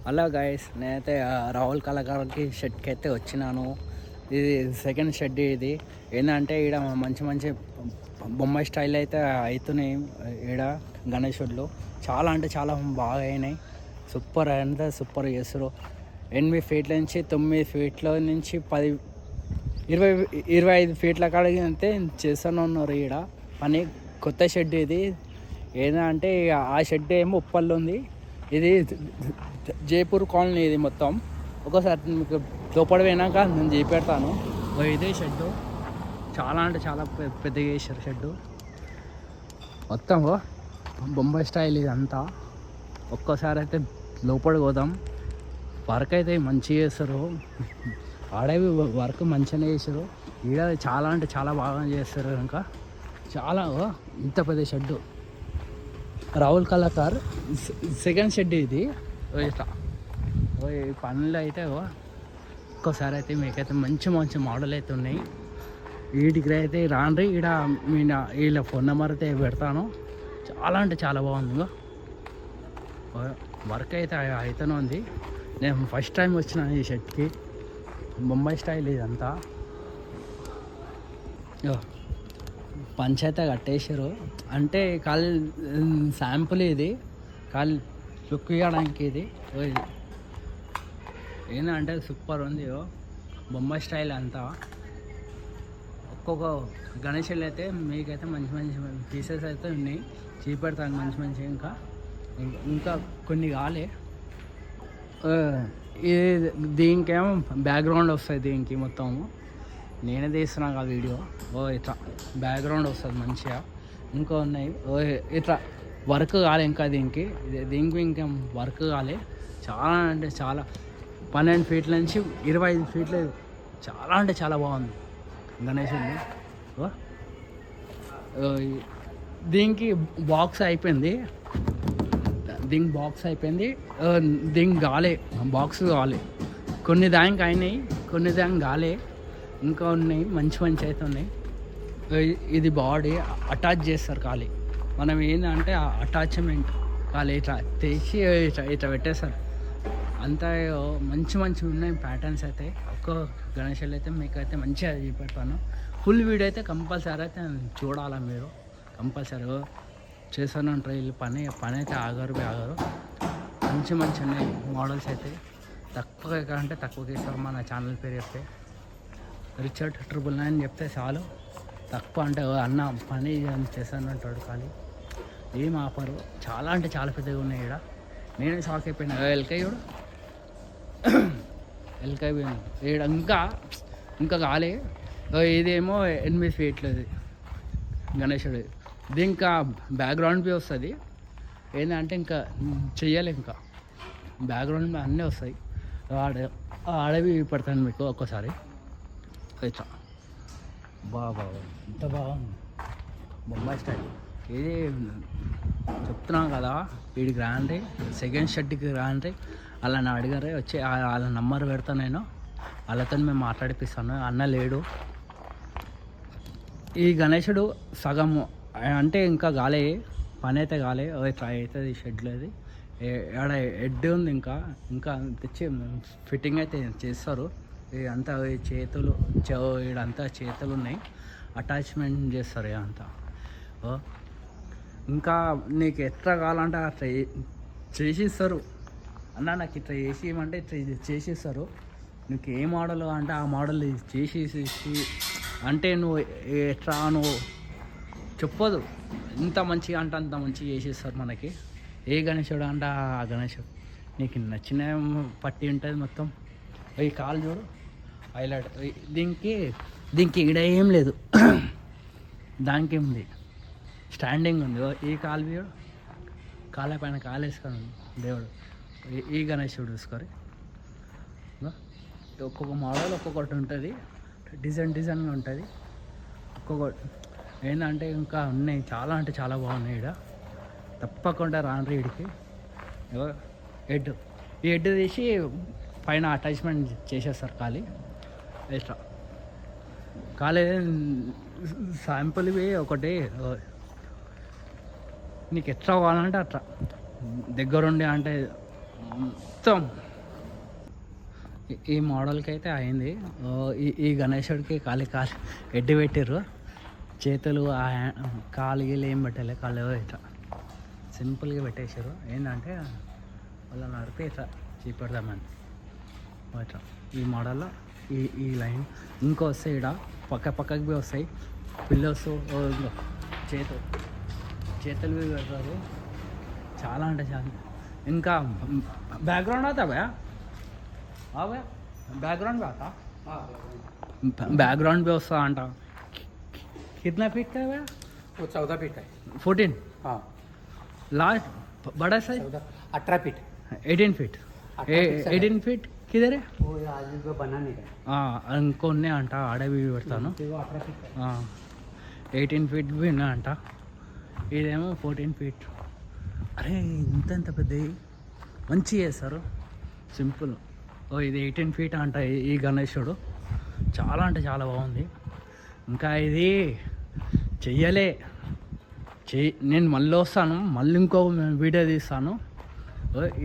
Hello guys, నేనైతే రాహుల్ కళాకారులకి షెడ్కి అయితే వచ్చినాను. ఇది సెకండ్ షెడ్. ఇది ఏంటంటే ఈడ మంచి మంచి బొమ్మాయి స్టైల్ అయితే అవుతున్నాయి. ఈడ గణేశుళ్ళు చాలా అంటే చాలా బాగా అయినాయి. సూపర్ అంటే సూపర్ చేస్తారు. 8 ఫీట్ల నుంచి 9 ఫీట్ల నుంచి 10 20 25 ఫీట్ల కాడికి అయితే చేస్తూనే ఉన్నారు ఈడ పని. కొత్త షెడ్ ఇది. ఏంటంటే ఆ షెడ్ ఏమో ఉప్పల్లో ఉంది. ఇది జైపూర్ కాలనీ. ఇది మొత్తం ఒకసారి మీకు లోపల పోయినాక నేను చూపెడతాను. ఇదే షెడ్డు. చాలా అంటే చాలా పెద్దగా చేశారు షెడ్డు మొత్తం. బొంబాయి స్టైల్ ఇదంతా. ఒక్కసారి అయితే లోపలికి పోదాం. వర్క్ అయితే మంచిగా చేస్తారు. ఆడవి వర్క్ మంచిగానే చేస్తారు. ఈడ చాలా అంటే చాలా బాగా చేస్తారు. ఇంకా చాలా ఇంత పెద్ద shed Rahul Kalakar second shed ఇది. ఈ పనులు అయితే ఒక్కోసారి అయితే మీకైతే మంచి మంచి మోడల్ అయితే ఉన్నాయి. వీటికి అయితే రాండ్రి. ఈడ వీళ్ళ ఫోన్ నెంబర్ అయితే పెడతాను. చాలా అంటే చాలా బాగుంది. వర్క్ అయితే అయితేనే ఉంది. నేను ఫస్ట్ టైం వచ్చిన ఈ షర్ట్కి. బొంబాయి స్టైల్ ఇదంతా. పంచైతే కట్టేసారు. అంటే కాల్ శాంపుల్ ఇది. కాల్ లుక్ ఇవ్వడానికి ఇది. ఏంటంటే సూపర్ ఉంది. బొంబాయి స్టైల్ అంతా. ఒక్కొక్క గణేషులు అయితే మీకైతే మంచి మంచి పీసెస్ అయితే ఉన్నాయి. చూపెడతాను మంచి మంచి. ఇంకా కొన్ని కాలే. ఇది దీనికేమో బ్యాక్గ్రౌండ్ వస్తుంది. దీనికి మొత్తము నేనే తీస్తున్నాను ఆ వీడియో. ఇట్లా బ్యాక్గ్రౌండ్ వస్తుంది మంచిగా. ఇంకా ఉన్నాయి. ఇట్లా వర్క్ కాలే ఇంకా దీనికి ఇంకా వర్క్ కాలే. చాలా అంటే చాలా 12 ఫీట్ల నుంచి 25 ఫీట్లు. చాలా అంటే చాలా బాగుంది గణేశుడిని. దీనికి బాక్స్ అయిపోయింది. దీనికి కాలే. బాక్స్ కాలే. కొన్ని దానికి అయినాయి, కొన్ని దానికి కాలే. ఇంకా ఉన్నాయి మంచి మంచి అయితే ఉన్నాయి. ఇది బాడీ అటాచ్ చేస్తారు ఖాళీ. మనం ఏంటంటే అటాచ్మెంట్ ఖాళీ ఇట్లా తెచ్చి ఇట్లా పెట్టేస్తారు. అంతా మంచి మంచి ఉన్నాయి ప్యాటర్న్స్ అయితే. ఒక్క గణేశాలు అయితే మీకు అయితే మంచిగా చూపెడతాను. ఫుల్ వీడియో అయితే కంపల్సరీ అయితే చూడాలా మీరు. కంపల్సరీ చేస్తూనే ఉంటారు వీళ్ళు. పని అయితే ఆగరు. మంచి మంచి ఉన్నాయి మోడల్స్ అయితే. తక్కువ అంటే తక్కువకి ఇస్తారు. మన ఛానల్ పేరు చెప్తే రిచర్డ్ 999 చెప్తే చాలు. తక్కువ అంటే అన్న పని చేస్తాను అంటాడు. ఖాళీ ఏం ఆఫరు. చాలా అంటే చాలా పెద్దగా ఉన్నాయి ఇక్కడ. నేనే షాక్ అయిపోయినా. ఎల్కై ఈడ ఇంకా కాలే. ఇదేమో 8 ఫీట్లు ఇది గణేశుడు. ఇది ఇంకా బ్యాక్గ్రౌండ్ బి వస్తుంది. ఏంటంటే ఇంకా చెయ్యాలి. ఇంకా బ్యాక్గ్రౌండ్ అన్నీ వస్తాయి. ఆడవి పెడతాను మీకు ఒక్కసారి. ఇట్లా బాగా ఎంత బాగుంది బొంబాయి స్టైల్. ఇది చెప్తున్నాం కదా. వీడికి రాండి, సెకండ్ షర్ట్కి రాండి. అలా నా అడిగారే వచ్చి వాళ్ళ నంబర్ పెడతాను. నేను వాళ్ళతో మేము మాట్లాడిపిస్తాను. అన్న లేడు. ఈ గణేశుడు సగం అంటే ఇంకా కాలే. పని అయితే కాలే. ఇట్లా అవుతుంది ఈ షెడ్లో. అది ఆడ హెడ్ ఉంది. ఇంకా తెచ్చి ఫిట్టింగ్ అయితే చేస్తారు. ఇదంతా చేతులు ఇడంతా చేతులు ఉన్నాయి. అటాచ్మెంట్ చేస్తారు ఇదంతా. ఇంకా నీకు ఎట్లా కావాలంటే అట్లా చేసిస్తారు. అన్న నాకు ఇట్లా చేసి ఇవ్వమంటే ఇట్లా చేసిస్తారు. నీకు ఏ మోడల్ అంటే ఆ మోడల్ చేసేసి అంటే నువ్వు ఎట్లా నువ్వు చెప్పదు. ఇంత మంచిగా అంటే అంత మంచిగా చేసేస్తారు మనకి. ఏ గణేశుడు అంటే ఆ గణేశుడు నీకు నచ్చిన పట్టి ఉంటుంది మొత్తం. ఈ కాలు చూడు హైలైట్. దీనికి ఈడ ఏం లేదు. దానికి ఉంది స్టాండింగ్ ఉంది. ఈ కాలు చూడు, కాళ్ళ పైన కాలు వేసుకొని దేవుడు. ఈ గణేశుడు చూసుకొని ఒక్కొక్క మోడల్ ఒక్కొక్కటి ఉంటుంది. డిజైన్గా ఉంటుంది ఒక్కొక్కటి. ఏంటంటే ఇంకా ఉన్నాయి. చాలా అంటే చాలా బాగున్నాయి ఇక్కడ. తప్పకుండా రాండ్రి వీడికి. ఈ హెడ్ తీసి పైన అటాచ్మెంట్ చేసేస్తారు ఖాళీ. ఎక్స్ట్రా ఖాళీ శాంపుల్ ఇవి ఒకటి. నీకు ఎట్లా కావాలంటే అట్లా దగ్గరుండి అంటే మొత్తం ఈ మోడల్కి అయితే అయింది. ఈ గణేశుడికి కాలి ఎడ్డి పెట్టిర్రు, చేతులు కాలు గీలు ఏం పెట్టలే, కాళ్ళు ఇట్లా సింపుల్గా పెట్టేశారు. ఏంటంటే వాళ్ళ నడిపి ఇట్లా చూపెడదామని ఇట్లా ఈ మోడల్లో ఈ లైన్ ఇంకో వస్తాయి, ఇక్కడ పక్కకి పోయి వస్తాయి పిల్లోస్, చేతులు పెడతారు. చాలా అంటే చాలా. ఇంకా बैकग्राउंड आता भैया? हाँ भैया बैकग्राउंड भी आता? बैकग्राउंड भी वस्ता अंट. कितना फीट का है भैया? वो 14 फीट है. 14? हाँ. लास्ट बड़ा साइज 18 फीट. 18 फीट. 18 फीट किधर है? वो आज को बनाने का. ఇంకొన్నే అంట ఆడే పెడతాను. 18 ఫీట్ బి అంట, ఇదేమో 14 ఫీట్. అరే ఇంత పెద్దవి మంచి చేస్తారు, సింపుల్. ఇది 18 ఫీట్ అంట ఈ గణేశుడు. చాలా అంటే చాలా బాగుంది. ఇంకా ఇది చెయ్యలే, నేను మళ్ళీ వస్తాను, మళ్ళీ ఇంకో వీడియో తీస్తాను.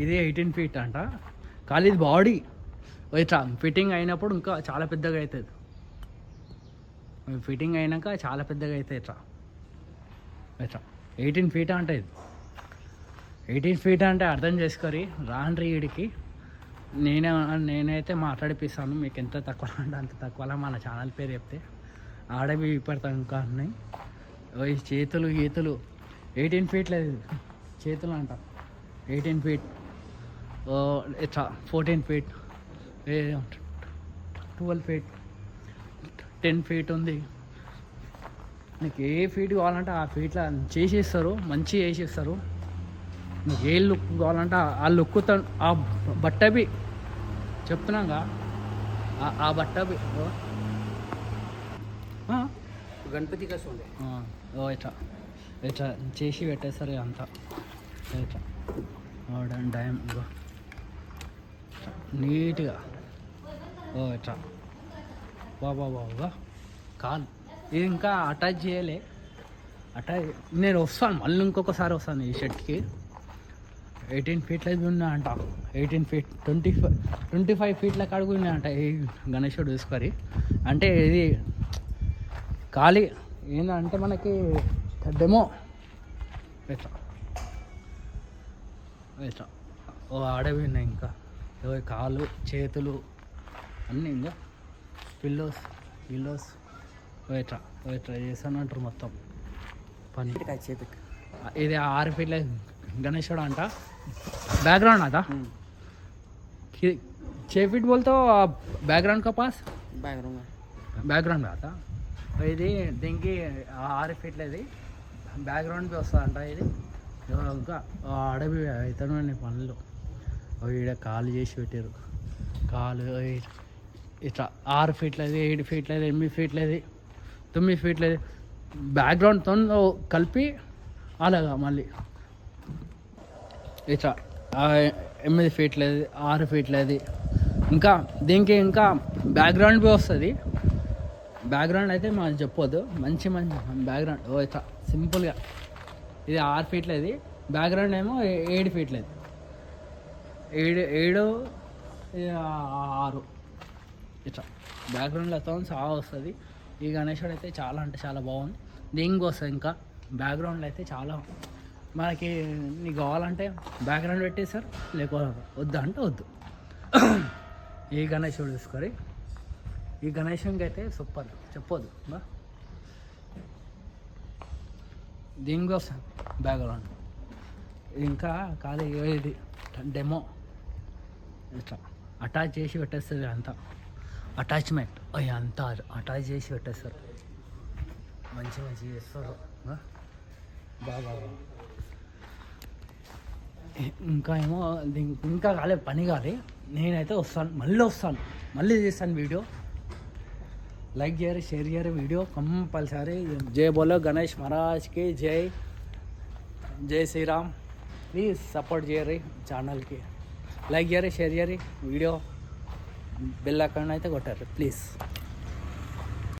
ఇది 18 ఫీట్ అంట, కానీ ఇది బాడీ ఇట్లా ఫిట్టింగ్ అయినప్పుడు ఇంకా చాలా పెద్దగా అవుతుంది. ఫిట్టింగ్ అయినాక చాలా పెద్దగా అవుతుంది. ఇట్లా 18 ఫీట్ అంటే ఇది 18 ఫీట్ అంటే అర్థం చేసుకోరి. రాండ్రి వీడికి నేనైతే మాట్లాడిపిస్తాను, మీకు ఎంత తక్కువ అంటే అంత తక్కువలా మన ఛానల్ పేరు చెప్తే ఆడవి పెడతాను. ఇంకా అన్నీ ఈ చేతులు గీతులు 18 ఫీట్ లేదు, చేతులు అంట 18 ఫీట్. ఇట్లా 14 ఫీట్, 12 ఫీట్, 10 ఫీట్ ఉంది. నీకు ఏ ఫీట్ కావాలంటే ఆ ఫీట్లో చేసిస్తారు, మంచిగా చేసిస్తారు. నీకు ఏ లుక్ కావాలంటే ఆ లుక్తో ఆ బట్టబి చెప్తున్నాగా, ఆ బట్టబి गणपति का सोंड है. ఇట్లా ఇట్లా చేసి పెట్టేస్తారు అంతా. ఇట్లా డైమ్ నీట్గా ఇట్లా బాబా కాదు. ఇది ఇంకా అటాచ్ చేయలే, నేను వస్తాను మళ్ళీ ఇంకొకసారి వస్తాను ఈ షర్ట్కి. 18 ఫీట్ల ఉన్నా అంట, 18 ఫీట్ 25 ఫీట్ల కాడుకు ఉన్నా అంట ఈ గణేశుడు తీసుకొని. అంటే ఇది ఖాళీ ఏంటంటే మనకి డెమో ఇట్లా ఇట్లా ఆడవి ఉన్నాయి. ఇంకా కాళ్ళు చేతులు అన్నీ, ఇంకా పిల్లోస్ ఇట్లా చేస్తాను అంటారు మొత్తం పని. ఇది 6 ఫీట్ల గణేశుడు అంట. बैकग्राउंड आता 6 फीट बोलते हो आप बैकग्राउंड का पास? बैकग्राउंड आता. ఇది దీనికి 6 ఫీట్లు ఇది బ్యాక్గ్రౌండ్ వస్తుందంట. ఇది ఇంకా అడవి అవుతాను పనులు. ఈడ కాలు చేసి పెట్టారు, కాలు ఇట్లా 6 ఫీట్లది, 7 ఫీట్లది, 8 ఫీట్లది, 9 ఫీట్లది బ్యాక్గ్రౌండ్తో కలిపి అలాగా మళ్ళీ ఇట్లా 8 ఫీట్లది, 6 ఫీట్లది. ఇంకా దీనికి ఇంకా బ్యాక్గ్రౌండ్ బి వస్తుంది. బ్యాక్గ్రౌండ్ అయితే మనం చెప్పొద్దు, మంచి బ్యాక్గ్రౌండ్ ఇట్లా సింపుల్గా. ఇది 6 ఫీట్లది, బ్యాక్గ్రౌండ్ ఏమో 7 ఫీట్లది, 7 6 ఇట్లా బ్యాక్గ్రౌండ్లతో చాలా వస్తుంది. ఈ గణేశుడు అయితే చాలా అంటే చాలా బాగుంది. దీనికి వస్తుంది ఇంకా బ్యాక్గ్రౌండ్లో అయితే చాలా మనకి. నీకు కావాలంటే బ్యాక్గ్రౌండ్ పెట్టేస్తారు, లేకపోతే వద్దు అంటే వద్దు. ఈ గణేశుడు తీసుకొని ఈ గణేశునికి అయితే సూపర్ చెప్పొద్దు. దీనికి వస్తుంది బ్యాక్గ్రౌండ్. ఇంకా కాదు ఇది డెమో ఇట్లా అటాచ్ చేసి పెట్టేస్తుంది. అంతా అటాచ్మెంట్ అంతా అటాచ్ చేసి పెట్టేస్తారు, మంచిగా చేస్తారు బాగా. ఇంకా ఏమో ఇంకా కాలేదు, పని కాలే. నేనైతే వస్తాను, మళ్ళీ చేస్తాను వీడియో. లైక్ చేయరు, షేర్ చేయరు వీడియో కంపల్సరీ. జై బోలో గణేష్ మహారాజ్కి జై శ్రీరామ్. ప్లీజ్ సపోర్ట్ చేయరు ఛానల్కి, లైక్ చేయరు, షేర్ చేయరు వీడియో, బెల్ ఐకాన్ అయితే కొట్టారు ప్లీజ్.